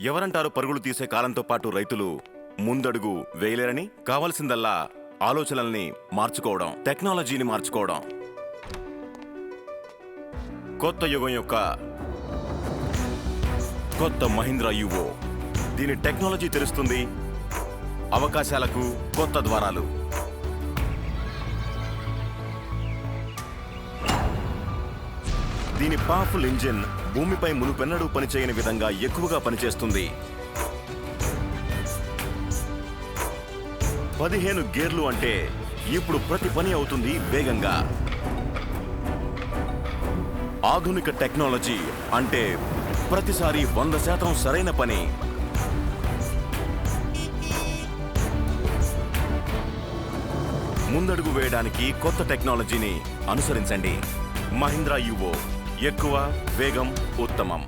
ఎవరంటారు పరుగులు తీసే కాలంతో పాటు రైతులు ముందడుగు వేయలేరని? కావాల్సిందల్లా ఆలోచనల్ని మార్చుకోవడం, టెక్నాలజీని మార్చుకోవడం. కొత్త యుగం యొక్క కొత్త మహీంద్రా యువో. దీని టెక్నాలజీ తెరుస్తుంది అవకాశాలకు కొత్త ద్వారాలు. దీని పవర్ఫుల్ ఇంజిన్ భూమిపై మునుపెన్నడూ పనిచేయని విధంగా ఎక్కువగా పనిచేస్తుంది. 15 గేర్లు అంటే ఇప్పుడు ప్రతి పని అవుతుంది వేగంగా. ఆధునిక టెక్నాలజీ అంటే ప్రతిసారి 100% సరైన పని. ముందడుగు వేయడానికి కొత్త టెక్నాలజీని అనుసరించండి. మహీంద్రా యువో. ఎక్కువ వేగం ఉత్తమం.